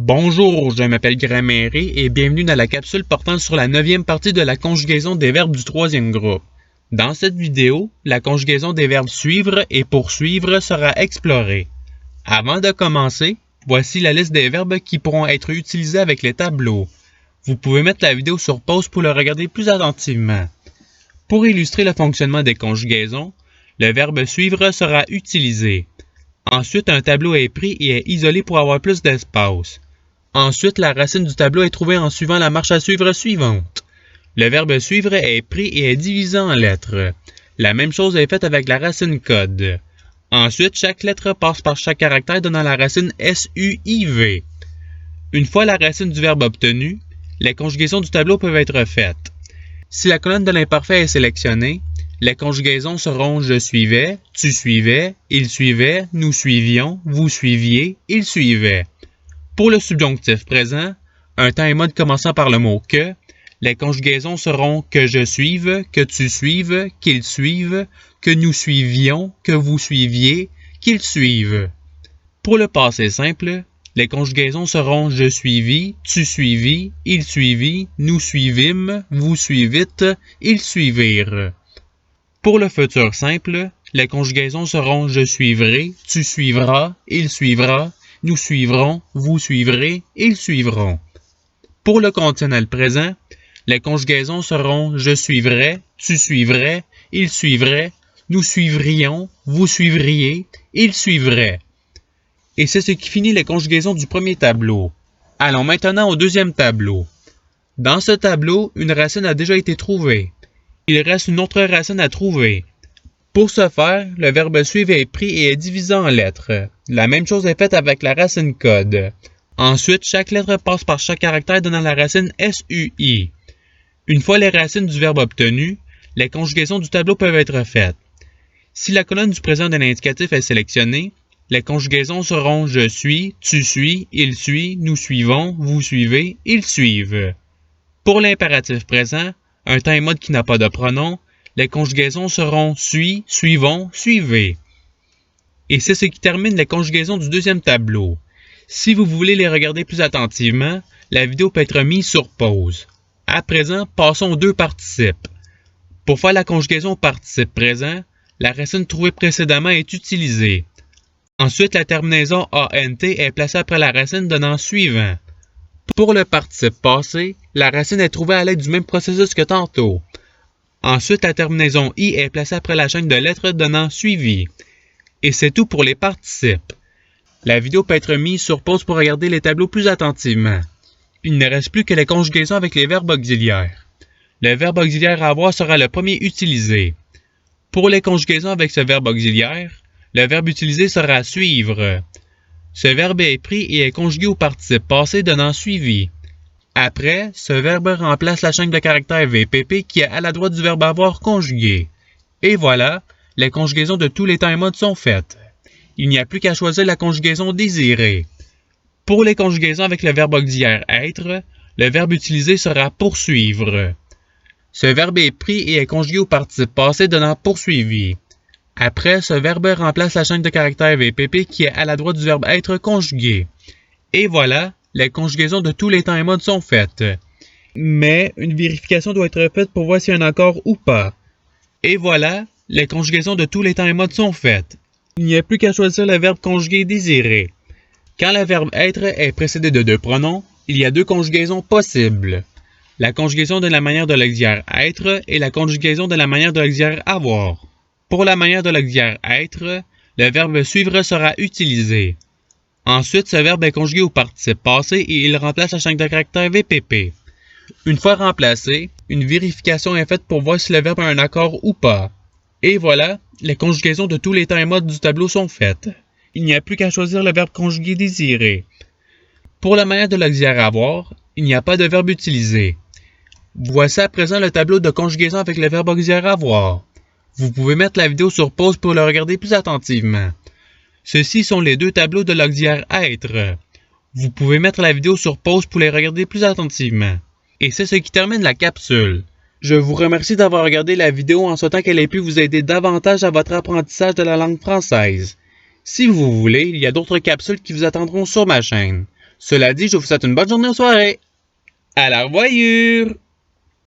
Bonjour, je m'appelle Grammairé et bienvenue dans la capsule portant sur la 9e partie de la conjugaison des verbes du 3e groupe. Dans cette vidéo, la conjugaison des verbes suivre et poursuivre sera explorée. Avant de commencer, voici la liste des verbes qui pourront être utilisés avec les tableaux. Vous pouvez mettre la vidéo sur pause pour le regarder plus attentivement. Pour illustrer le fonctionnement des conjugaisons, le verbe suivre sera utilisé. Ensuite, un tableau est pris et est isolé pour avoir plus d'espace. Ensuite, la racine du tableau est trouvée en suivant la marche à suivre suivante. Le verbe suivre est pris et est divisé en lettres. La même chose est faite avec la racine code. Ensuite, chaque lettre passe par chaque caractère donnant la racine SUIV. Une fois la racine du verbe obtenue, les conjugaisons du tableau peuvent être faites. Si la colonne de l'imparfait est sélectionnée, les conjugaisons seront « je suivais »,« tu suivais »,« il suivait »,« nous suivions »,« vous suiviez »,« il suivait ». Pour le subjonctif présent, un temps et mode commençant par le mot « que », les conjugaisons seront « que je suive »,« que tu suives »,« qu'il suive »,« que nous suivions »,« que vous suiviez »,« qu'il suive ». Pour le passé simple, les conjugaisons seront « je suivis »,« tu suivis »,« il suivit »,« nous suivîmes »,« vous suivîtes »,« ils suivirent ». Pour le futur simple, les conjugaisons seront « je suivrai »,« tu suivras »,« il suivra », « nous suivrons »,« vous suivrez »,« ils suivront ». Pour le conditionnel présent, les conjugaisons seront « je suivrai »,« tu suivrais »,« il suivrait »,« nous suivrions »,« vous suivriez »,« ils suivraient ». Et c'est ce qui finit les conjugaisons du premier tableau. Allons maintenant au deuxième tableau. Dans ce tableau, une racine a déjà été trouvée. Il reste une autre racine à trouver. Pour ce faire, le verbe suivre est pris et est divisé en lettres. La même chose est faite avec la racine code. Ensuite, chaque lettre passe par chaque caractère donnant la racine SUI. Une fois les racines du verbe obtenues, les conjugaisons du tableau peuvent être faites. Si la colonne du présent de l'indicatif est sélectionnée, les conjugaisons seront « je suis »,« tu suis »,« il suit »,« nous suivons »,« vous suivez »,« ils suivent ». Pour l'impératif présent, un temps et mode qui n'a pas de pronom, les conjugaisons seront « suis »,« suivons »,« suivez ». Et c'est ce qui termine les conjugaisons du deuxième tableau. Si vous voulez les regarder plus attentivement, la vidéo peut être mise sur pause. À présent, passons aux deux participes. Pour faire la conjugaison au participe présent, la racine trouvée précédemment est utilisée. Ensuite, la terminaison ANT est placée après la racine donnant « suivant ». Pour le participe passé, la racine est trouvée à l'aide du même processus que tantôt. Ensuite, la terminaison I est placée après la chaîne de lettres donnant « suivi ». Et c'est tout pour les participes. La vidéo peut être mise sur pause pour regarder les tableaux plus attentivement. Il ne reste plus que les conjugaisons avec les verbes auxiliaires. Le verbe auxiliaire avoir sera le premier utilisé. Pour les conjugaisons avec ce verbe auxiliaire, le verbe utilisé sera « suivre ». Ce verbe est pris et est conjugué au participe passé donnant « suivi ». Après, ce verbe remplace la chaîne de caractères VPP qui est à la droite du verbe avoir conjugué. Et voilà, les conjugaisons de tous les temps et modes sont faites. Il n'y a plus qu'à choisir la conjugaison désirée. Pour les conjugaisons avec le verbe auxiliaire être, le verbe utilisé sera poursuivre. Ce verbe est pris et est conjugué au participe passé donnant poursuivi. Après, ce verbe remplace la chaîne de caractères VPP qui est à la droite du verbe être conjugué. Et voilà, les conjugaisons de tous les temps et modes sont faites. Mais une vérification doit être faite pour voir s'il y a un accord ou pas. Et voilà, les conjugaisons de tous les temps et modes sont faites. Il n'y a plus qu'à choisir le verbe conjugué désiré. Quand le verbe être est précédé de deux pronoms, il y a deux conjugaisons possibles. La conjugaison de la manière de l'auxiliaire être et la conjugaison de la manière de l'auxiliaire avoir. Pour la manière de l'auxiliaire être, le verbe suivre sera utilisé. Ensuite, ce verbe est conjugué au participe passé et il remplace la chaîne de caractères VPP. Une fois remplacé, une vérification est faite pour voir si le verbe a un accord ou pas. Et voilà, les conjugaisons de tous les temps et modes du tableau sont faites. Il n'y a plus qu'à choisir le verbe conjugué désiré. Pour la manière de l'auxiliaire avoir, il n'y a pas de verbe utilisé. Voici à présent le tableau de conjugaison avec le verbe auxiliaire avoir. Vous pouvez mettre la vidéo sur pause pour le regarder plus attentivement. Ceux-ci sont les deux tableaux de l'auxiliaire être. Vous pouvez mettre la vidéo sur pause pour les regarder plus attentivement. Et c'est ce qui termine la capsule. Je vous remercie d'avoir regardé la vidéo en souhaitant qu'elle ait pu vous aider davantage à votre apprentissage de la langue française. Si vous voulez, il y a d'autres capsules qui vous attendront sur ma chaîne. Cela dit, je vous souhaite une bonne journée ou soirée. À la revoyure!